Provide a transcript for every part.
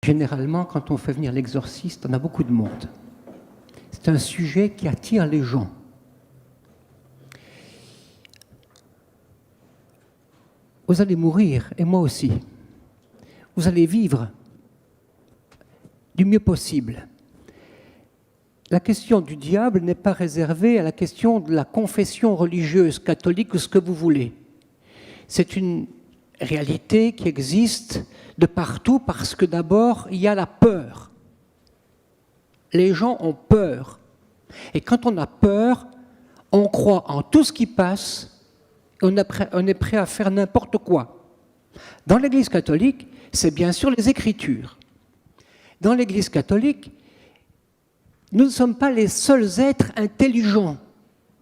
Généralement, quand on fait venir l'exorciste, on a beaucoup de monde. C'est un sujet qui attire les gens. Vous allez mourir, et moi aussi. Vous allez vivre du mieux possible. La question du diable n'est pas réservée à la question de la confession religieuse, catholique ou ce que vous voulez. C'est une réalité qui existe de partout parce que d'abord, il y a la peur. Les gens ont peur. Et quand on a peur, on croit en tout ce qui passe et on est prêt à faire n'importe quoi. Dans l'Église catholique, c'est bien sûr les Écritures. Dans l'Église catholique, nous ne sommes pas les seuls êtres intelligents.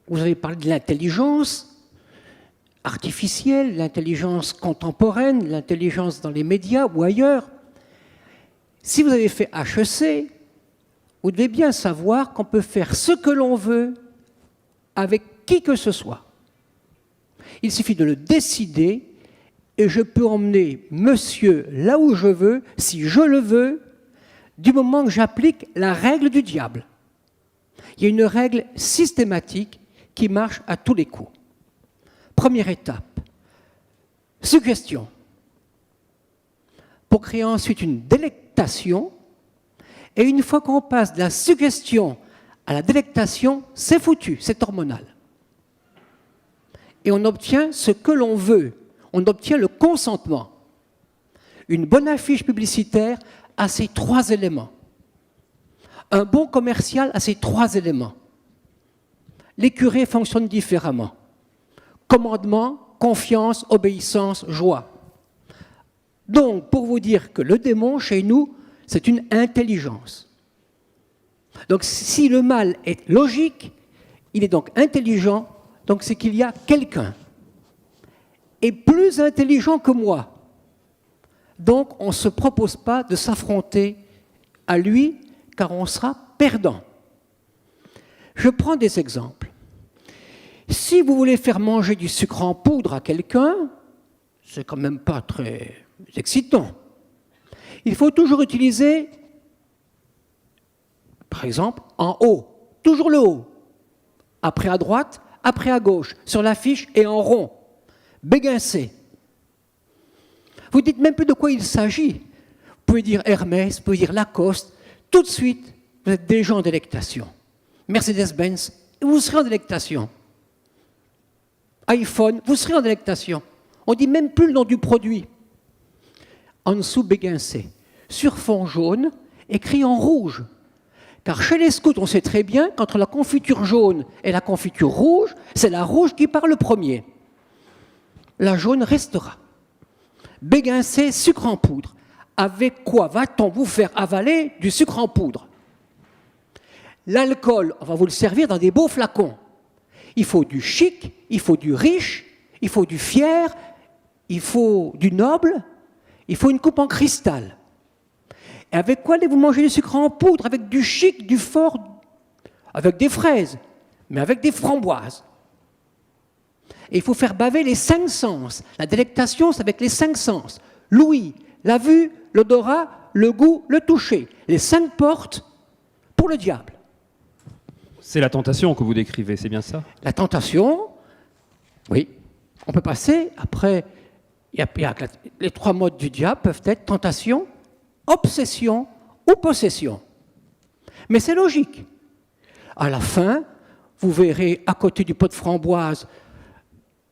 Vous avez parlé de l'intelligence artificielle, l'intelligence contemporaine, l'intelligence dans les médias ou ailleurs. Si vous avez fait HEC, vous devez bien savoir qu'on peut faire ce que l'on veut avec qui que ce soit. Il suffit de le décider et je peux emmener monsieur là où je veux, si je le veux, du moment que j'applique la règle du diable. Il y a une règle systématique qui marche à tous les coups. Première étape, suggestion. Pour créer ensuite une délectation, et une fois qu'on passe de la suggestion à la délectation, c'est foutu, c'est hormonal. Et on obtient ce que l'on veut, on obtient le consentement. Une bonne affiche publicitaire a ces 3 éléments. Un bon commercial a ces 3 éléments. Les curés fonctionnent différemment. Commandement, confiance, obéissance, joie. Donc, pour vous dire que le démon, chez nous, c'est une intelligence. Donc, si le mal est logique, il est donc intelligent, donc c'est qu'il y a quelqu'un. Et plus intelligent que moi. Donc, on ne se propose pas de s'affronter à lui, car on sera perdant. Je prends des exemples. Si vous voulez faire manger du sucre en poudre à quelqu'un, c'est quand même pas très excitant. Il faut toujours utiliser, par exemple, en haut, toujours le haut. Après à droite, après à gauche, sur l'affiche et en rond. Béguincé. Vous ne dites même plus de quoi il s'agit. Vous pouvez dire Hermès, vous pouvez dire Lacoste. Tout de suite, vous êtes déjà en délectation. Mercedes-Benz, vous serez en délectation. iPhone, vous serez en délectation. On ne dit même plus le nom du produit. En dessous, béguincé. Sur fond jaune, écrit en rouge. Car chez les scouts, on sait très bien qu'entre la confiture jaune et la confiture rouge, c'est la rouge qui part le premier. La jaune restera. Béguincé, sucre en poudre. Avec quoi va-t-on vous faire avaler du sucre en poudre? L'alcool, on va vous le servir dans des beaux flacons. Il faut du chic, il faut du riche, il faut du fier, il faut du noble, il faut une coupe en cristal. Et avec quoi allez-vous manger du sucre en poudre? Avec du chic, du fort, avec des fraises, mais avec des framboises. Et il faut faire baver les 5 sens. La délectation, c'est avec les 5 sens. L'ouïe, la vue, l'odorat, le goût, le toucher. Les 5 portes pour le diable. C'est la tentation que vous décrivez, c'est bien ça? La tentation, oui. On peut passer, après, les 3 modes du diable peuvent être tentation, obsession ou possession. Mais c'est logique. À la fin, vous verrez à côté du pot de framboise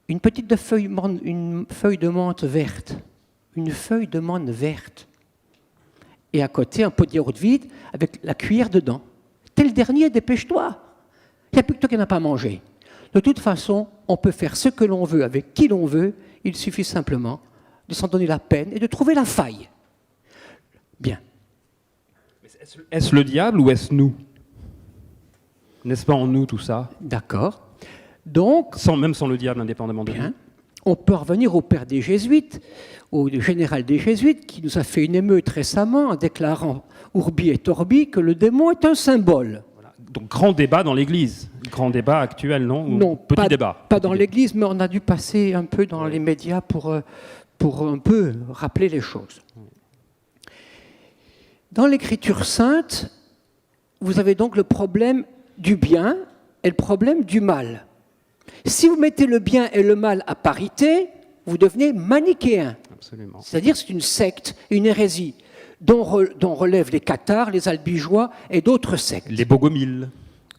une petite feuille de menthe verte. Une feuille de menthe verte. Et à côté, un pot de yaourt vide avec la cuillère dedans. T'es le dernier, dépêche-toi. Il n'y a plus que toi qui n'as pas mangé. De toute façon, on peut faire ce que l'on veut avec qui l'on veut. Il suffit simplement de s'en donner la peine et de trouver la faille. Bien. Est-ce le diable ou est-ce nous? N'est-ce pas en nous tout ça? D'accord. Donc, Même sans le diable, indépendamment de nous. On peut revenir au père des Jésuites, au général des Jésuites, qui nous a fait une émeute récemment en déclarant Urbi et Orbi que le démon est un symbole. Voilà. Donc grand débat dans l'Église, grand débat actuel, non? Non, petit débat. Pas dans l'Église, mais on a dû passer un peu dans les médias pour un peu rappeler les choses. Dans l'Écriture sainte, vous avez donc le problème du bien et le problème du mal. Si vous mettez le bien et le mal à parité, vous devenez manichéen. Absolument. C'est-à-dire c'est une secte, une hérésie, dont relèvent les cathares, les albigeois et d'autres sectes. Les bogomiles.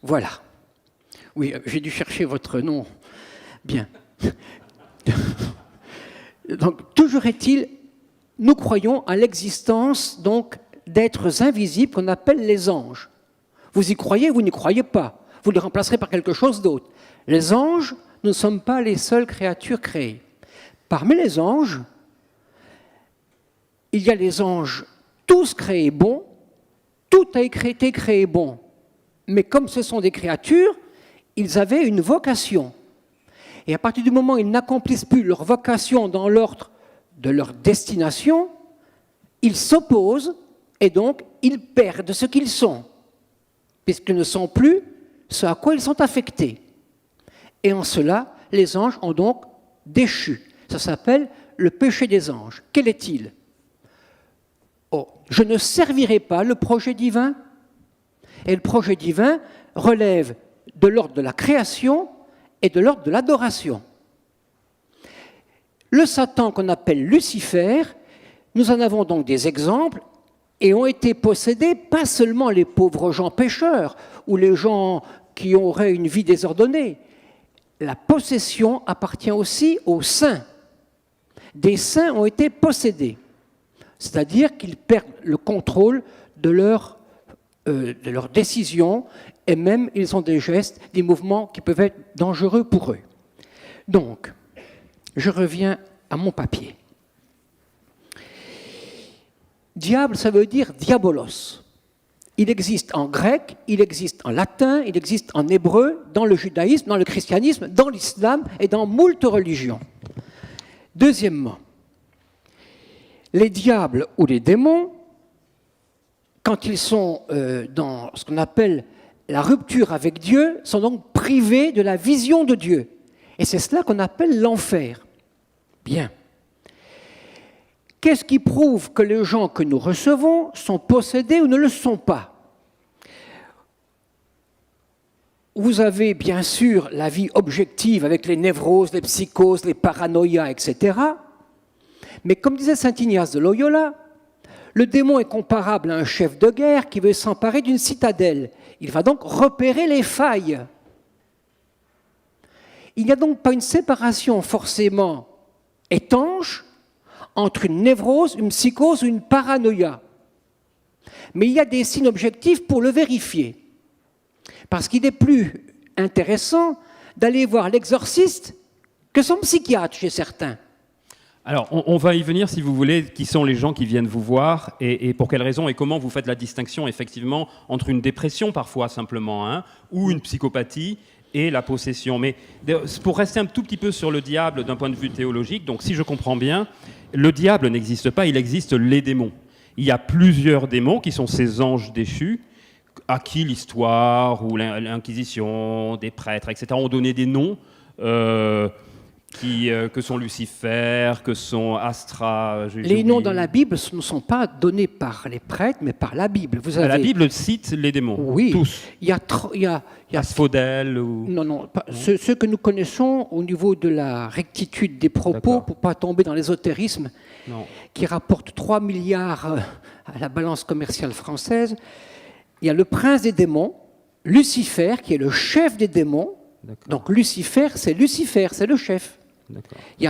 Voilà. Oui, j'ai dû chercher votre nom. Bien. Donc, toujours est-il, nous croyons à l'existence donc d'êtres invisibles qu'on appelle les anges. Vous y croyez, vous n'y croyez pas. Vous les remplacerez par quelque chose d'autre. Les anges, nous ne sommes pas les seules créatures créées. Parmi les anges, il y a les anges tous créés bons, tout a été créé bon. Mais comme ce sont des créatures, ils avaient une vocation. Et à partir du moment où ils n'accomplissent plus leur vocation dans l'ordre de leur destination, ils s'opposent et donc ils perdent ce qu'ils sont, puisqu'ils ne sont plus ce à quoi ils sont affectés. Et en cela, les anges ont donc déchu. Ça s'appelle le péché des anges. Quel est-il ? Oh, je ne servirai pas le projet divin. Et le projet divin relève de l'ordre de la création et de l'ordre de l'adoration. Le Satan qu'on appelle Lucifer, nous en avons donc des exemples et ont été possédés pas seulement les pauvres gens pécheurs ou les gens qui auraient une vie désordonnée. La possession appartient aussi aux saints. Des saints ont été possédés, c'est-à-dire qu'ils perdent le contrôle de leurs décisions et même ils ont des gestes, des mouvements qui peuvent être dangereux pour eux. Donc, je reviens à mon papier. Diable, ça veut dire diabolos. Il existe en grec, il existe en latin, il existe en hébreu, dans le judaïsme, dans le christianisme, dans l'islam et dans moult religions. Deuxièmement, les diables ou les démons, quand ils sont dans ce qu'on appelle la rupture avec Dieu, sont donc privés de la vision de Dieu. Et c'est cela qu'on appelle l'enfer. Bien. Qu'est-ce qui prouve que les gens que nous recevons sont possédés ou ne le sont pas ? Vous avez bien sûr la vie objective avec les névroses, les psychoses, les paranoïas, etc. Mais comme disait saint Ignace de Loyola, le démon est comparable à un chef de guerre qui veut s'emparer d'une citadelle. Il va donc repérer les failles. Il n'y a donc pas une séparation forcément étanche entre une névrose, une psychose ou une paranoïa. Mais il y a des signes objectifs pour le vérifier. Parce qu'il est plus intéressant d'aller voir l'exorciste que son psychiatre chez certains. Alors, on va y venir, si vous voulez, qui sont les gens qui viennent vous voir et pour quelles raisons et comment vous faites la distinction, effectivement, entre une dépression, parfois, simplement, ou une psychopathie et la possession. Mais pour rester un tout petit peu sur le diable d'un point de vue théologique, donc si je comprends bien, le diable n'existe pas, il existe les démons. Il y a plusieurs démons qui sont ces anges déchus, à qui l'histoire ou l'Inquisition, des prêtres, etc., ont donné des noms que sont Lucifer, que sont Astra. Les noms dans la Bible ne sont pas donnés par les prêtres, mais par la Bible. Vous avez... La Bible cite les démons, oui, tous. Il y a Asphodèle ou... Non. Ceux que nous connaissons au niveau de la rectitude des propos, pour ne pas tomber dans l'ésotérisme, qui rapporte 3 milliards à la balance commerciale française. Il y a le prince des démons, Lucifer, qui est le chef des démons. Donc Lucifer, c'est le chef. Il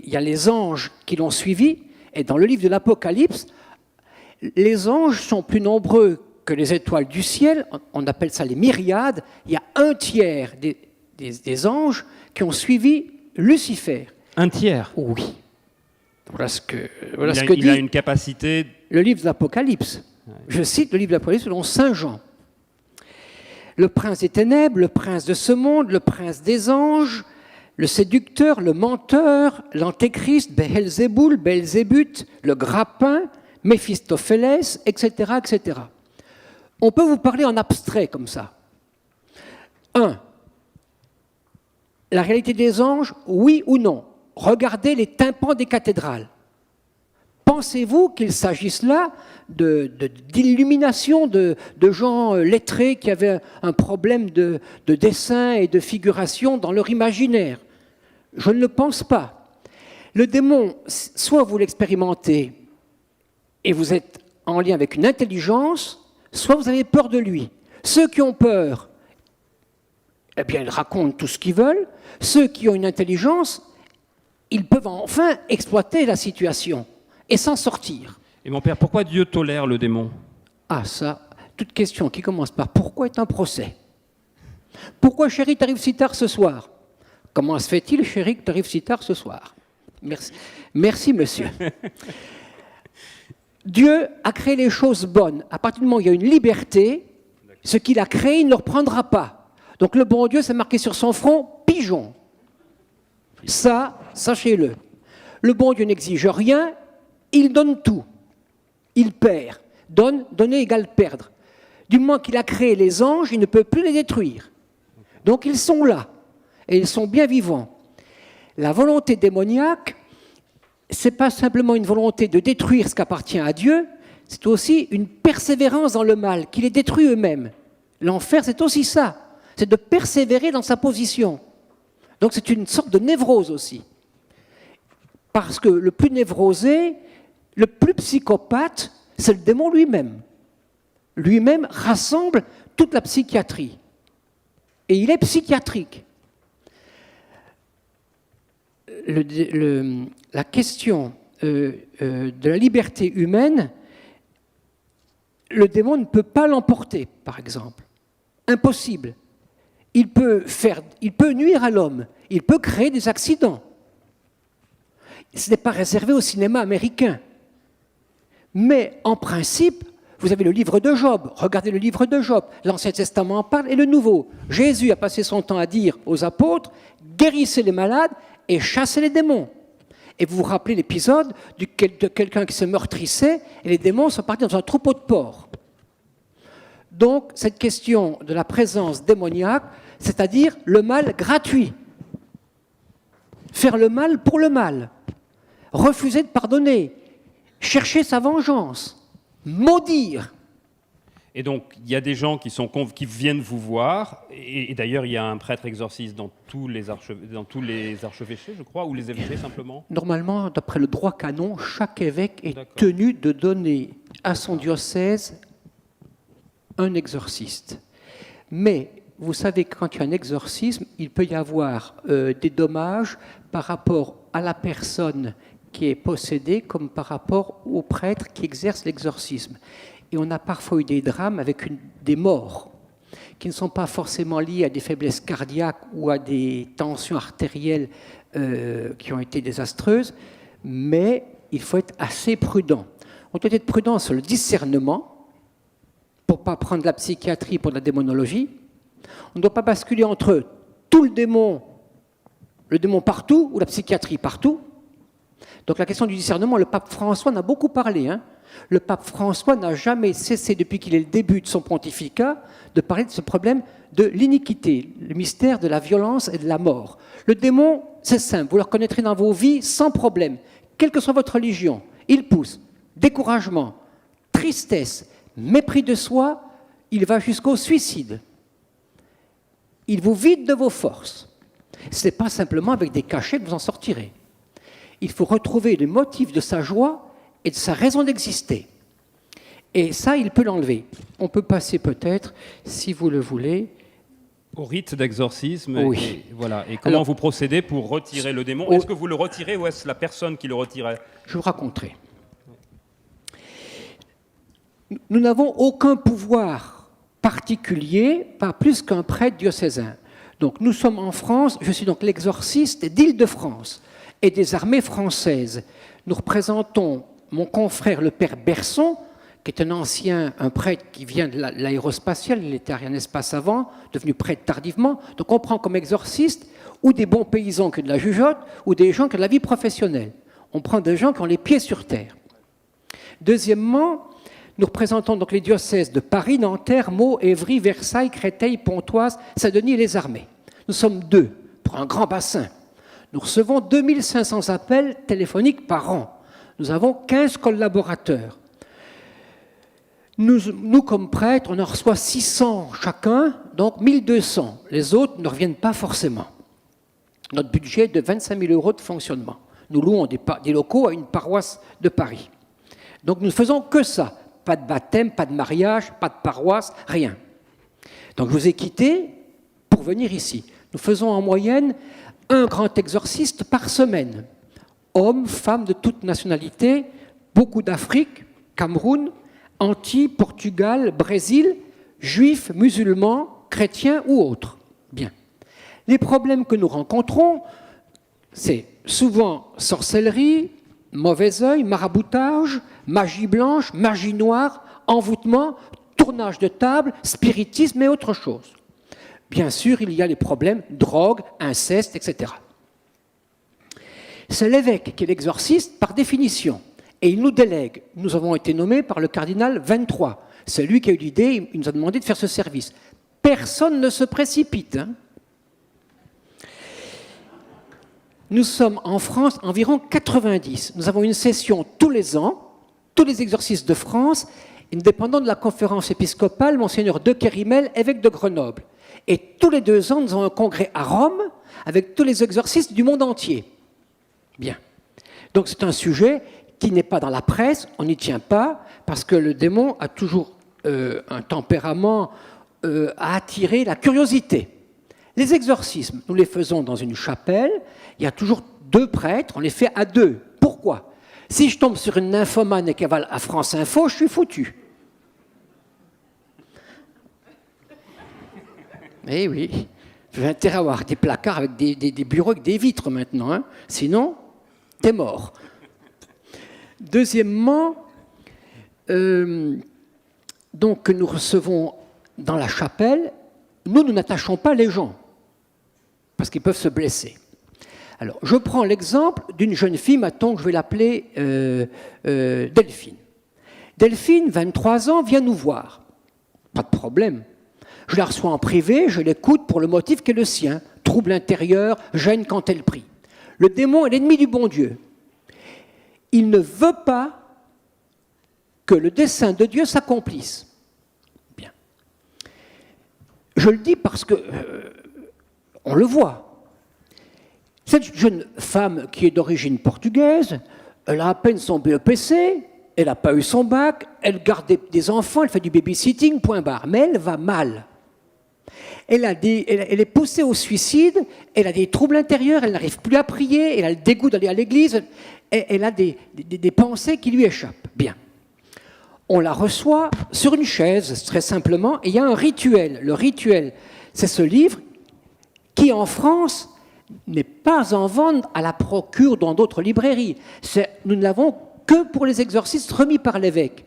y a les anges qui l'ont suivi, et dans le livre de l'Apocalypse, les anges sont plus nombreux que les étoiles du ciel, on appelle ça les myriades. Il y a 1/3 des anges qui ont suivi Lucifer. 1/3 ? Oui. Voilà ce que il a une capacité... Le livre de l'Apocalypse. Ouais. Je cite le livre de l'Apocalypse selon saint Jean. Le prince des ténèbres, le prince de ce monde, le prince des anges, le séducteur, le menteur, l'antéchrist, Beelzéboul, Belzébuth, le grappin, Méphistophélès, etc., etc. On peut vous parler en abstrait comme ça. 1. La réalité des anges, oui ou non ? Regardez les tympans des cathédrales. Pensez-vous qu'il s'agisse là d'illumination de gens lettrés qui avaient un problème de dessin et de figuration dans leur imaginaire? Je ne le pense pas. Le démon, soit vous l'expérimentez et vous êtes en lien avec une intelligence, soit vous avez peur de lui. Ceux qui ont peur, eh bien, ils racontent tout ce qu'ils veulent. Ceux qui ont une intelligence, ils peuvent enfin exploiter la situation et s'en sortir. Et mon père, pourquoi Dieu tolère le démon? Ah ça, toute question qui commence par « Pourquoi » est un procès. Pourquoi, chérie, t'arrives si tard ce soir? Comment se fait-il, chérie, que t'arrives si tard ce soir? Merci, merci monsieur. Dieu a créé les choses bonnes. À partir du moment où il y a une liberté, ce qu'il a créé, il ne le reprendra pas. Donc le bon Dieu, c'est marqué sur son front « pigeon ». Ça, sachez-le. Le bon Dieu n'exige rien, il donne tout. Il perd. Donner égale perdre. Du moment qu'il a créé les anges, il ne peut plus les détruire. Donc ils sont là, et ils sont bien vivants. La volonté démoniaque, ce n'est pas simplement une volonté de détruire ce qui appartient à Dieu, c'est aussi une persévérance dans le mal, qui les détruit eux-mêmes. L'enfer, c'est aussi ça, c'est de persévérer dans sa position. Donc c'est une sorte de névrose aussi. Parce que le plus névrosé, le plus psychopathe, c'est le démon lui-même. Lui-même rassemble toute la psychiatrie. Et il est psychiatrique. La question de la liberté humaine, le démon ne peut pas l'emporter, par exemple. Impossible. Il peut nuire à l'homme, il peut créer des accidents. Ce n'est pas réservé au cinéma américain. Mais en principe, vous avez le livre de Job, regardez le livre de Job, l'Ancien Testament en parle et le Nouveau. Jésus a passé son temps à dire aux apôtres, guérissez les malades et chassez les démons. Et vous vous rappelez l'épisode de quelqu'un qui se meurtrissait et les démons sont partis dans un troupeau de porcs. Donc, cette question de la présence démoniaque, c'est-à-dire le mal gratuit. Faire le mal pour le mal. Refuser de pardonner. Chercher sa vengeance. Maudire. Et donc, il y a des gens qui viennent vous voir, et d'ailleurs, il y a un prêtre exorciste dans tous les archevêchés, je crois, ou les évêchés simplement? Normalement, d'après le droit canon, chaque évêque est tenu de donner à son diocèse un exorciste. Mais vous savez que quand il y a un exorcisme, il peut y avoir des dommages par rapport à la personne qui est possédée comme par rapport au prêtre qui exerce l'exorcisme. Et on a parfois eu des drames avec des morts qui ne sont pas forcément liés à des faiblesses cardiaques ou à des tensions artérielles qui ont été désastreuses, mais il faut être assez prudent. On doit être prudent sur le discernement pour ne pas prendre la psychiatrie pour la démonologie. On ne doit pas basculer entre tout le démon partout ou la psychiatrie partout. Donc la question du discernement, le pape François en a beaucoup parlé. Le pape François n'a jamais cessé, depuis qu'il est le début de son pontificat, de parler de ce problème de l'iniquité, le mystère de la violence et de la mort. Le démon, c'est simple, vous le reconnaîtrez dans vos vies sans problème, quelle que soit votre religion. Il pousse découragement, tristesse, mépris de soi, il va jusqu'au suicide. Il vous vide de vos forces. Ce n'est pas simplement avec des cachets que vous en sortirez. Il faut retrouver les motifs de sa joie et de sa raison d'exister. Et ça, il peut l'enlever. On peut passer peut-être, si vous le voulez, au rite d'exorcisme. Oui. Et comment vous procédez pour retirer le démon? Est-ce que vous le retirez ou est-ce la personne qui le retirait? Je vous raconterai. Nous n'avons aucun pouvoir particulier, pas plus qu'un prêtre diocésain. Donc nous sommes en France, je suis donc l'exorciste d'Île-de-France et des armées françaises. Nous représentons mon confrère le père Berson, qui est un prêtre qui vient de l'aérospatiale, il était Arianespace avant, devenu prêtre tardivement. Donc on prend comme exorciste ou des bons paysans qui ont de la jugeote, ou des gens qui ont de la vie professionnelle. On prend des gens qui ont les pieds sur terre. Deuxièmement, nous représentons donc les diocèses de Paris, Nanterre, Meaux, Évry, Versailles, Créteil, Pontoise, Saint-Denis et les armées. Nous sommes 2 pour un grand bassin. Nous recevons 2500 appels téléphoniques par an. Nous avons 15 collaborateurs. Nous, comme prêtres, on en reçoit 600 chacun, donc 1200. Les autres ne reviennent pas forcément. Notre budget est de 25 000 € de fonctionnement. Nous louons des locaux à une paroisse de Paris. Donc nous ne faisons que ça. Pas de baptême, pas de mariage, pas de paroisse, rien. Donc je vous ai quitté pour venir ici. Nous faisons en moyenne un grand exorciste par semaine. Hommes, femmes de toute nationalité, beaucoup d'Afrique, Cameroun, Antilles, Portugal, Brésil, juifs, musulmans, chrétiens ou autres. Bien. Les problèmes que nous rencontrons, c'est souvent sorcellerie, mauvais œil, maraboutage, magie blanche, magie noire, envoûtement, tournage de table, spiritisme et autre chose. Bien sûr, il y a les problèmes drogue, inceste, etc. C'est l'évêque qui est l'exorciste par définition. Et il nous délègue. Nous avons été nommés par le cardinal 23. C'est lui qui a eu l'idée, il nous a demandé de faire ce service. Personne ne se précipite. Hein. Nous sommes en France environ 90. Nous avons une session tous les ans, tous les exorcistes de France, dépendant de la conférence épiscopale, Monseigneur de Kérimel, évêque de Grenoble. Et tous les 2 ans, nous avons un congrès à Rome avec tous les exorcistes du monde entier. Bien. Donc c'est un sujet qui n'est pas dans la presse, on n'y tient pas, parce que le démon a toujours un tempérament à attirer la curiosité. Les exorcismes, nous les faisons dans une chapelle, il y a toujours 2 prêtres, on les fait à 2. Pourquoi ? Si je tombe sur une nymphomane et qu'elle va à France Info, je suis foutu. Eh oui, j'ai intérêt à avoir des placards avec des bureaux avec des vitres maintenant, hein. Sinon, t'es mort. Deuxièmement, donc nous recevons dans la chapelle, nous n'attachons pas les gens, parce qu'ils peuvent se blesser. Alors, je prends l'exemple d'une jeune fille, maintenant que je vais l'appeler Delphine. Delphine, 23 ans, vient nous voir. Pas de problème. Je la reçois en privé, je l'écoute pour le motif qui est le sien. Trouble intérieur, gêne quand elle prie. Le démon est l'ennemi du bon Dieu. Il ne veut pas que le dessein de Dieu s'accomplisse. Bien. Je le dis parce que on le voit. Cette jeune femme qui est d'origine portugaise, elle a à peine son BEPC, elle n'a pas eu son bac, elle garde des enfants, elle fait du babysitting, point barre. Mais elle va mal. Elle est poussée au suicide, elle a des troubles intérieurs, elle n'arrive plus à prier, elle a le dégoût d'aller à l'église, elle a des pensées qui lui échappent. Bien. On la reçoit sur une chaise, très simplement, et il y a un rituel. Le rituel, c'est ce livre qui, en France, n'est pas en vente à la procure dans d'autres librairies. Nous ne l'avons que pour les exorcistes remis par l'évêque.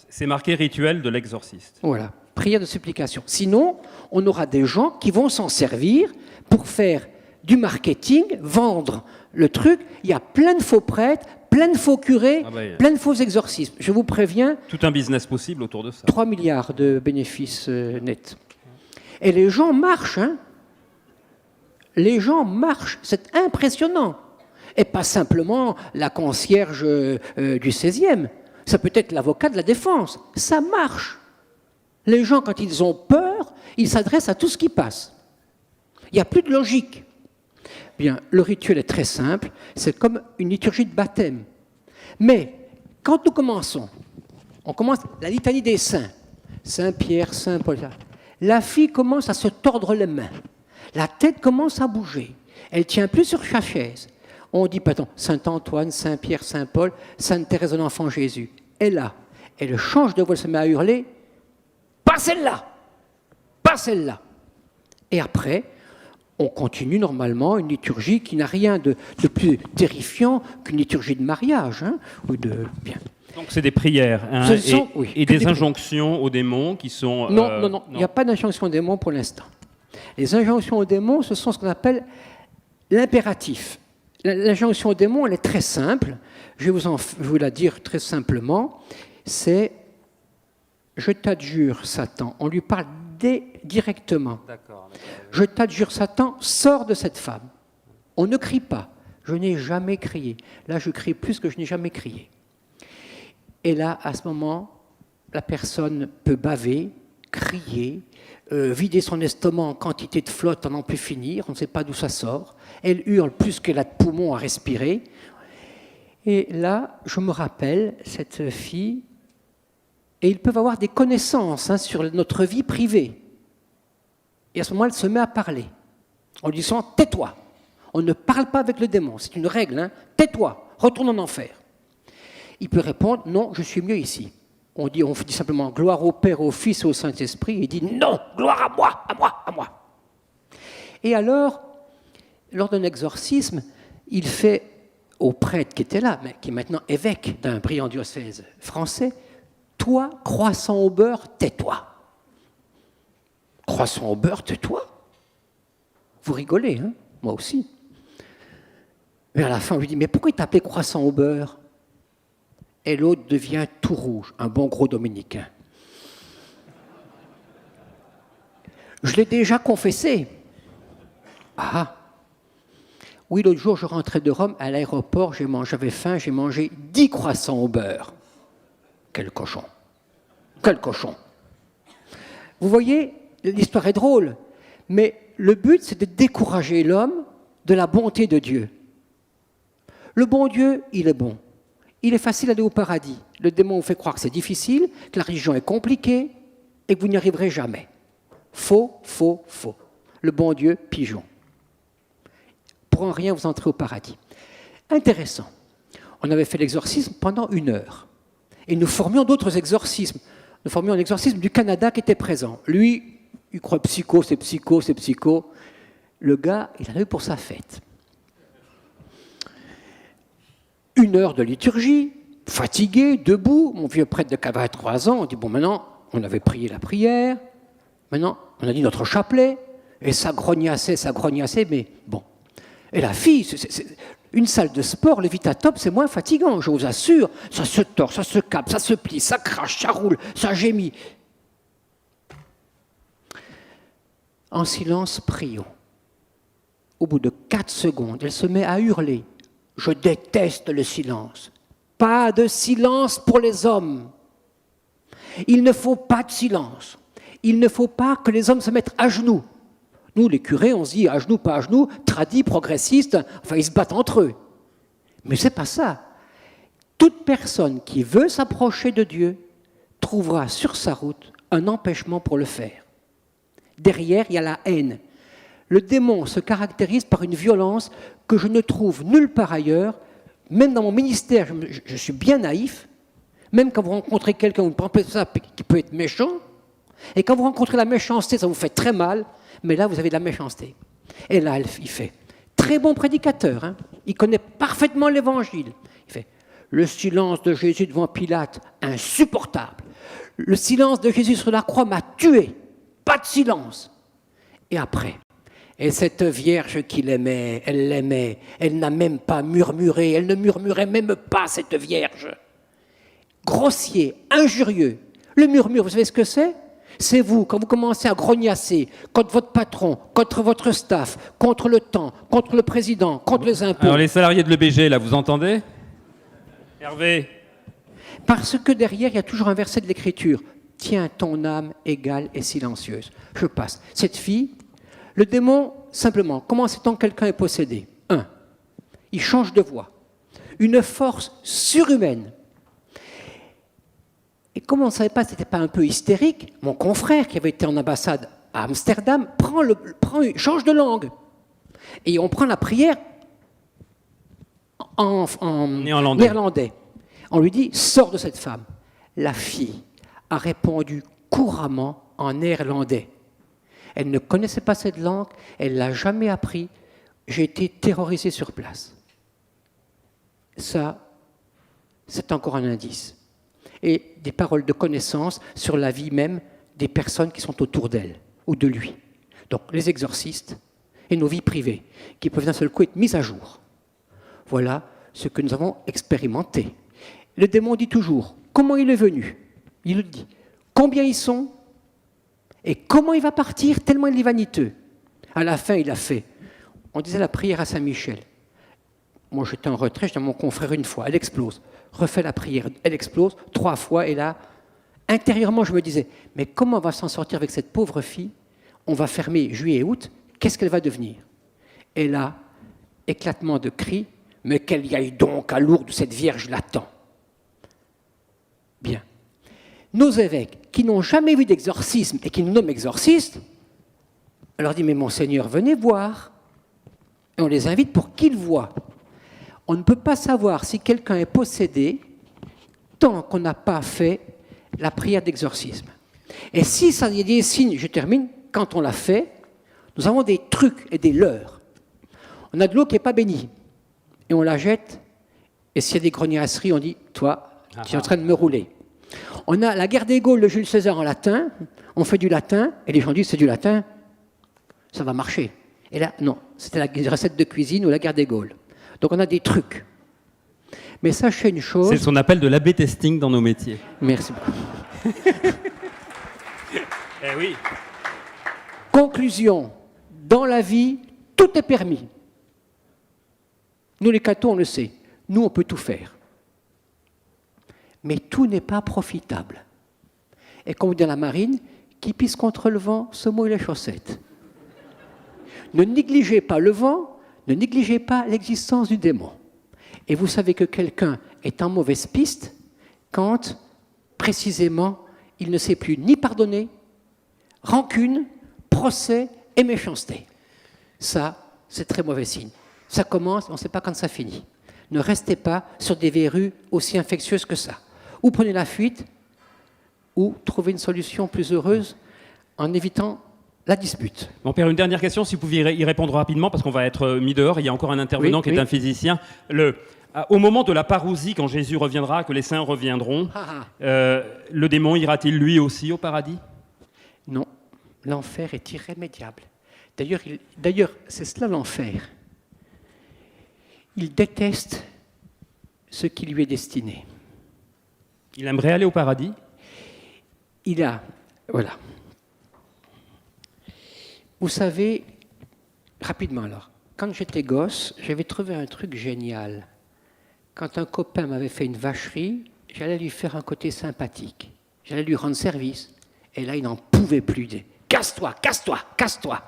C'est marqué rituel de l'exorciste. Voilà, prière de supplication. Sinon, on aura des gens qui vont s'en servir pour faire du marketing, vendre le truc. Il y a plein de faux prêtres, plein de faux curés, plein de faux exorcismes. Je vous préviens. Tout un business possible autour de ça. 3 milliards de bénéfices nets. Et les gens marchent, hein. Les gens marchent, c'est impressionnant. Et pas simplement la concierge du 16e. Ça peut être l'avocat de la défense. Ça marche. Les gens, quand ils ont peur, ils s'adressent à tout ce qui passe. Il n'y a plus de logique. Bien, le rituel est très simple. C'est comme une liturgie de baptême. Mais, quand nous commençons, on commence la litanie des saints. Saint Pierre, Saint Paul. La fille commence à se tordre les mains. La tête commence à bouger. Elle ne tient plus sur sa chaise. On dit, pardon, Saint Antoine, Saint Pierre, Saint Paul, Sainte Thérèse de l'Enfant Jésus. Et là, elle change de voix, elle se met à hurler. Pas celle-là! Pas celle-là! Et après, on continue normalement une liturgie qui n'a rien de plus terrifiant qu'une liturgie de mariage. Hein, ou de... Bien. Donc c'est des prières hein, et des injonctions aux démons qui sont... Non, il n'y a pas d'injonction aux démons pour l'instant. Les injonctions aux démons, ce sont ce qu'on appelle l'impératif. L'injonction aux démons, elle est très simple. Je vais vous la dire très simplement. C'est « Je t'adjure, Satan ». On lui parle directement. D'accord. « Je t'adjure, Satan, sors de cette femme ». On ne crie pas. Je n'ai jamais crié. Là, je crie plus que je n'ai jamais crié. Et là, à ce moment, la personne peut baver, crier, vider son estomac en quantité de flotte à n'en plus finir, on ne sait pas d'où ça sort. Elle hurle plus qu'elle a de poumons à respirer. Et là, je me rappelle, cette fille, et ils peuvent avoir des connaissances sur notre vie privée. Et à ce moment, elle se met à parler. En lui disant « tais-toi ». On ne parle pas avec le démon, c'est une règle. Tais-toi, retourne en enfer. Il peut répondre « non, je suis mieux ici ». On dit simplement « gloire au Père, au Fils et au Saint-Esprit ». Il dit « non, gloire à moi, à moi, à moi ». Et alors, lors d'un exorcisme, il fait au prêtre qui était là, mais qui est maintenant évêque d'un brillant diocèse français, « toi, croissant au beurre, tais-toi ». Croissant au beurre, tais-toi. Vous rigolez, hein? Moi aussi. Mais à la fin, on lui dit, mais pourquoi il t'appelait croissant au beurre? Et l'autre devient tout rouge, un bon gros dominicain. Je l'ai déjà confessé. Ah. Oui, l'autre jour, je rentrais de Rome, à l'aéroport, j'avais faim, j'ai mangé 10 croissants au beurre. Quel cochon. Quel cochon. Vous voyez, l'histoire est drôle, mais le but, c'est de décourager l'homme de la bonté de Dieu. Le bon Dieu, il est bon. Il est facile d'aller au paradis. Le démon vous fait croire que c'est difficile, que la religion est compliquée et que vous n'y arriverez jamais. Faux, faux, faux. Le bon Dieu, pigeon. Pour en rien, vous entrez au paradis. Intéressant. On avait fait l'exorcisme pendant 1 heure. Et nous formions d'autres exorcismes. Nous formions un exorcisme du Canada qui était présent. Lui, il croit psycho, c'est psycho, c'est psycho. Le gars, il en a eu pour sa fête. 1 heure de liturgie, fatigué, debout. Mon vieux prêtre de 83 ans, on dit, bon, maintenant, on avait prié la prière. Maintenant, on a dit notre chapelet. Et ça grognassait, mais bon. Et la fille, une salle de sport, le Vitatop, c'est moins fatigant, je vous assure. Ça se tord, ça se capte, ça se plie, ça crache, ça roule, ça gémit. En silence, prions. Au bout de 4 secondes, elle se met à hurler. Je déteste le silence. Pas de silence pour les hommes. Il ne faut pas de silence. Il ne faut pas que les hommes se mettent à genoux. Nous, les curés, on se dit à genoux, pas à genoux, tradis, progressistes, enfin, ils se battent entre eux. Mais ce n'est pas ça. Toute personne qui veut s'approcher de Dieu trouvera sur sa route un empêchement pour le faire. Derrière, il y a la haine. Le démon se caractérise par une violence que je ne trouve nulle part ailleurs. Même dans mon ministère, je suis bien naïf. Même quand vous rencontrez quelqu'un, vous pensez ça qui peut être méchant. Et quand vous rencontrez la méchanceté, ça vous fait très mal. Mais là, vous avez de la méchanceté. Et là, il fait. Très bon prédicateur. Hein. Il connaît parfaitement l'évangile. Il fait. Le silence de Jésus devant Pilate, insupportable. Le silence de Jésus sur la croix m'a tué. Pas de silence. Et après. Et cette vierge qu'il aimait, elle n'a même pas murmuré. Elle ne murmurait même pas, cette vierge. Grossier, injurieux. Le murmure, vous savez ce que c'est? C'est vous, quand vous commencez à grognasser contre votre patron, contre votre staff, contre le temps, contre le président, contre les impôts. Alors les salariés de l'EBG, là, vous entendez? Hervé? Parce que derrière, il y a toujours un verset de l'Écriture. Tiens ton âme égale et silencieuse. Je passe. Cette fille, le démon, simplement, comment sait-on que quelqu'un est possédé? 1. Il change de voix. Une force surhumaine. Et comme on ne savait pas si ce n'était pas un peu hystérique, mon confrère qui avait été en ambassade à Amsterdam change de langue. Et on prend la prière en néerlandais. On lui dit, sors de cette femme. La fille a répondu couramment en néerlandais. Elle ne connaissait pas cette langue, elle ne l'a jamais appris. J'ai été terrorisé sur place. Ça, c'est encore un indice. Et des paroles de connaissance sur la vie même des personnes qui sont autour d'elle ou de lui. Donc les exorcistes et nos vies privées qui peuvent d'un seul coup être mises à jour. Voilà ce que nous avons expérimenté. Le démon dit toujours comment il est venu. Il le dit. Combien ils sont et comment il va partir tellement il est vaniteux. À la fin, il a fait. On disait la prière à Saint-Michel. Moi, j'étais en retrait, je dis à mon confrère une fois, elle explose. Refais la prière, elle explose 3 fois, et là, intérieurement, je me disais, mais comment on va s'en sortir avec cette pauvre fille? On va fermer juillet et août, qu'est-ce qu'elle va devenir? Et là, éclatement de cris, mais qu'elle y aille donc à Lourdes, cette Vierge l'attend. Bien. Nos évêques, qui n'ont jamais vu d'exorcisme et qui nous nomment exorcistes, on leur dit, mais Monseigneur, venez voir. Et on les invite pour qu'ils voient. On ne peut pas savoir si quelqu'un est possédé tant qu'on n'a pas fait la prière d'exorcisme. Et si ça y a des signes, je termine, quand on l'a fait, nous avons des trucs et des leurres. On a de l'eau qui n'est pas bénie, et on la jette, et s'il y a des grognasseries, on dit, toi, tu es en train de me rouler. On a la guerre des Gaules de Jules César en latin, on fait du latin, et les gens disent, c'est du latin, ça va marcher. Et là, non, c'était la recette de cuisine ou la guerre des Gaules. Donc on a des trucs. Mais sachez une chose... C'est ce qu'on appelle de l'A/B testing dans nos métiers. Merci beaucoup. Eh oui. Conclusion, dans la vie, tout est permis. Nous les cathos, on le sait. Nous, on peut tout faire. Mais tout n'est pas profitable. Et comme on dit dans la marine, qui pisse contre le vent se mouille les chaussettes. Ne négligez pas le vent, ne négligez pas l'existence du démon. Et vous savez que quelqu'un est en mauvaise piste quand, précisément, il ne sait plus ni pardonner, rancune, procès et méchanceté. Ça, c'est très mauvais signe. Ça commence, on ne sait pas quand ça finit. Ne restez pas sur des verrues aussi infectieuses que ça. Ou prenez la fuite, ou trouvez une solution plus heureuse en évitant la dispute. Mon père, une dernière question, si vous pouviez y répondre rapidement, parce qu'on va être mis dehors. Il y a encore un intervenant qui est un physicien. Au moment de la parousie, quand Jésus reviendra, que les saints reviendront, le démon ira-t-il lui aussi au paradis? Non, l'enfer est irrémédiable. D'ailleurs, c'est cela l'enfer. Il déteste ce qui lui est destiné. Il aimerait aller au paradis? Voilà. Vous savez, rapidement alors, quand j'étais gosse, j'avais trouvé un truc génial. Quand un copain m'avait fait une vacherie, j'allais lui faire un côté sympathique. J'allais lui rendre service. Et là, il n'en pouvait plus. Casse-toi, casse-toi, casse-toi.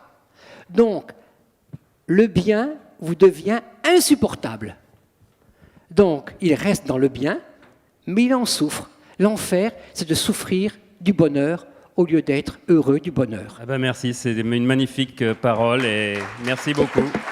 Donc, le bien vous devient insupportable. Donc, il reste dans le bien, mais il en souffre. L'enfer, c'est de souffrir du bonheur au lieu d'être heureux du bonheur. Merci, c'est une magnifique parole et merci beaucoup.